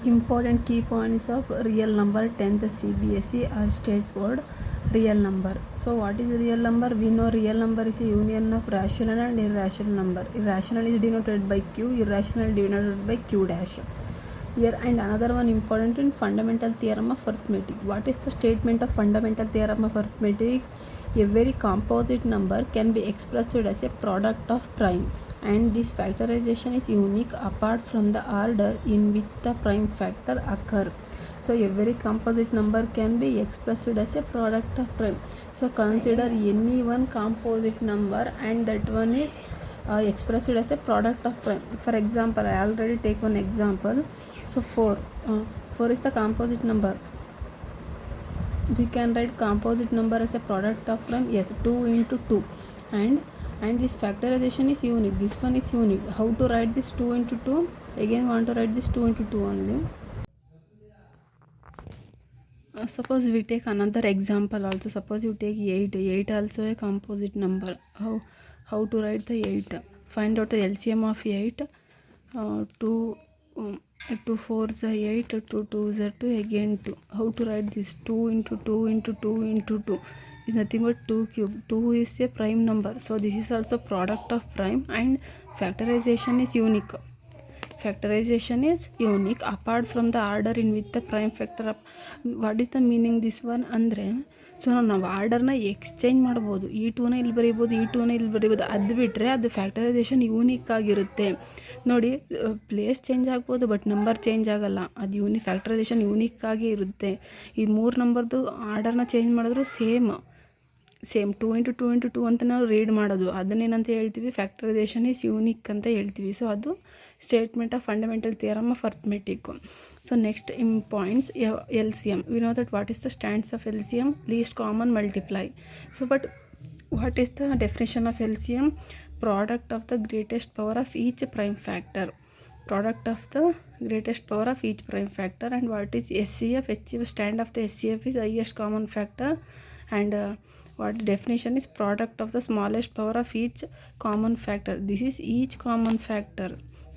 Important key points of real number 10th CBSE or state board real number. So what is real number? We know real number is a union of rational and irrational number. Irrational is denoted by q, irrational is denoted by q dash. Here and another one important in fundamental theorem of arithmetic. What is the statement of fundamental theorem of arithmetic? A very composite number can be expressed as a product of prime, and this factorization is unique apart from the order in which the prime factor occur. So a very composite number can be expressed as a product of prime. So consider any one composite number and that one is expressed as a product of prime. For example, I already take one example. So 4 is the composite number. We can write composite number as a product of prime. Yes, 2 into 2, and this factorization is unique. This one is unique. How to write this 2 into 2? Again want to write this 2 into 2 only. Suppose we take another example also. Suppose you take 8 also a composite number. How to write the 8? Find out the LCM of 8. 2 4s are 8, 2 2s are 2, again 2. How to write this? 2 into 2 into 2 into 2 is nothing but 2 cube. 2 is a prime number, so this is also product of prime, and factorization is unique. Factorization is unique apart from the order in which the prime factor up. What is the meaning this one ಅಂದರೆ, so ನಾವು ಆರ್ಡರ್ನ exchange ಮಾಡ್ಬೋದು. ಈ ಟೂನ ಇಲ್ಲಿ ಬರೀಬೋದು, ಈ ಟೂನ ಇಲ್ಲಿ ಬರೀಬೋದು. ಅದು ಬಿಟ್ಟರೆ ಅದು ಫ್ಯಾಕ್ಟರೈಸೇಷನ್ ಯೂನಿಕ್ ಆಗಿರುತ್ತೆ. ನೋಡಿ, ಪ್ಲೇಸ್ ಚೇಂಜ್ ಆಗ್ಬೋದು ಬಟ್ ನಂಬರ್ ಚೇಂಜ್ ಆಗಲ್ಲ. ಅದು ಫ್ಯಾಕ್ಟರೈಸೇಷನ್ ಯೂನಿಕ್ ಆಗಿ ಇರುತ್ತೆ. ಈ 3 ನಂಬರ್ದು ಆರ್ಡರ್ನ ಚೇಂಜ್ ಮಾಡಿದ್ರು ಸೇಮ್ 2 into 2 into 2 ಅಂತ ನಾವು ರೀಡ್ ಮಾಡೋದು. ಅದನ್ನೇನಂತ ಹೇಳ್ತೀವಿ? ಫ್ಯಾಕ್ಟರೈಸೇಷನ್ ಈಸ್ ಯೂನಿಕ್ ಅಂತ ಹೇಳ್ತೀವಿ. ಸೊ ಅದು statement of fundamental theorem of arithmetic. So next points LCM. We know that what is the stands of LCM? List common multiply. So but what is the definition of LCM? Product of the greatest power of each prime factor. Product of the greatest power of each prime factor. And what is SCF? Stand of the SCF is highest common factor. And what definition is? Product of the smallest power of each common factor. This is each common factor,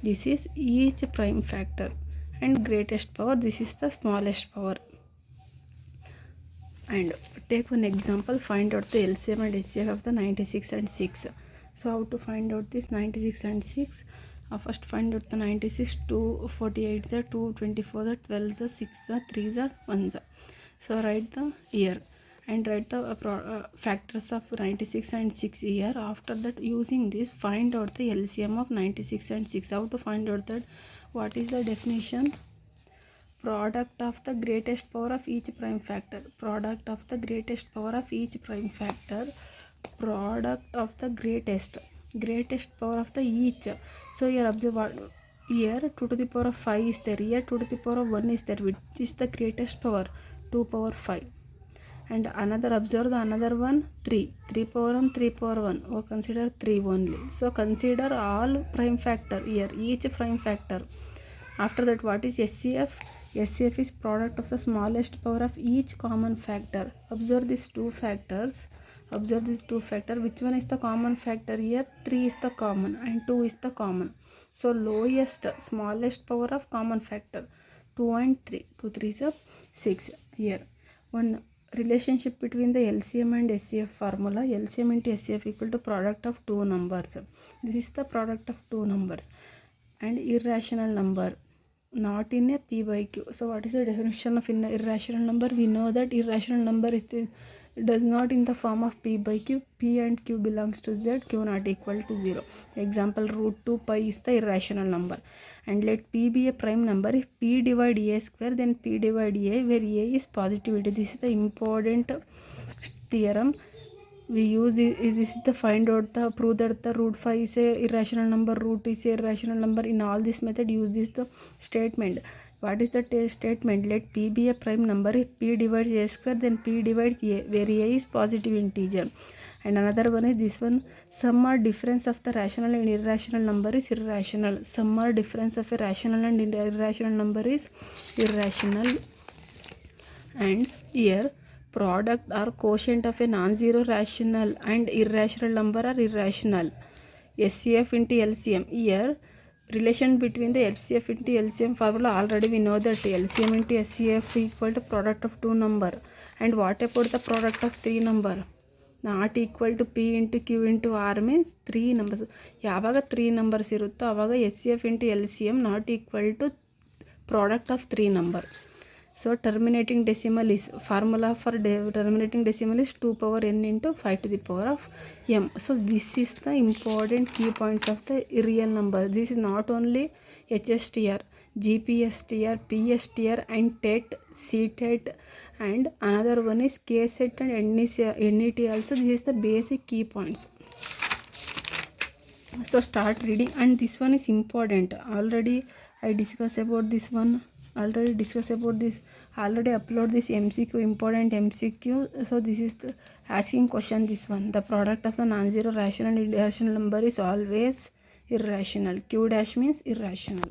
this is each prime factor, and greatest power, this is the smallest power. And take one example. Find out the LCM and SCF of the 96 and 6. So how to find out this 96 and 6? First find out the 96. 2 48 are 2 24 are 12 are 6 are 3 are 1. So write the year and write the factors of 96 and 6 here. After that, using this, find out the LCM of 96 and 6. How to find out that? What is the definition? Product of the greatest power of each prime factor. Product of the greatest power of each prime factor. Product of the greatest power of the each. So here observe what here 2 to the power of 5 is there. Here 2 to the power of 1 is there, which is the greatest power? 2 power 5. And another, observe the another one, 3 power 1, 3 power 1. or consider 3 only. So consider all prime factor here, each prime factor. After that, what is SCF? SCF is product of the smallest power of each common factor. Observe these two factors. Which one is the common factor here? 3 is the common and 2 is the common. So lowest, smallest power of common factor, 2 and 3. 2 3s are 6. Here one relationship between the LCM and SCF formula. LCM into SCF equal to product of two numbers. This is the product of two numbers. And irrational number not in a p by q. So what is the definition of irrational number? We know that irrational number does not in the form of p by q. P and q belongs to z, q not equal to 0. Example, root 2 pi is the irrational number. And let p be a prime number. If p divide a square, then p divide a, where a is positivity. This is the important theorem. We use this is the find out the prove that the root 5 is a irrational number, root is a irrational number. In all this method, use this the statement. What is the statement? Let p be a prime number. If p divides a square, then p divides a, where a is positive integer. And another one is this one, sum or difference of the rational and irrational number is irrational. Sum or difference of a rational and irrational number is irrational. And here product or quotient of a non-zero rational and irrational number are irrational. SCF into LCM. Here relation between the LCF into LCM formula, already we know that LCM into SCF equal to product of 2 number. And what about the product of 3 number? Not equal to P into Q into R means 3 numbers. ಯಾವಾಗ 3 numbers ಇರುತ್ತೋ ಆವಾಗ SCF into LCM not equal to product of 3 number. So terminating decimal is formula for terminating decimal is 2 power n into 5 to the power of m. So this is the important key points of the real number. This is not only HSTR, GPSTR, PSTR and TET, CTET, and another one is KSET and NET also. This is the basic key points. So start reading, and this one is important. Already I discussed about this one. Already upload this MCQ, important MCQ. So this is the asking question, this one. The product of the non-zero rational and irrational number is always irrational. Q dash means irrational.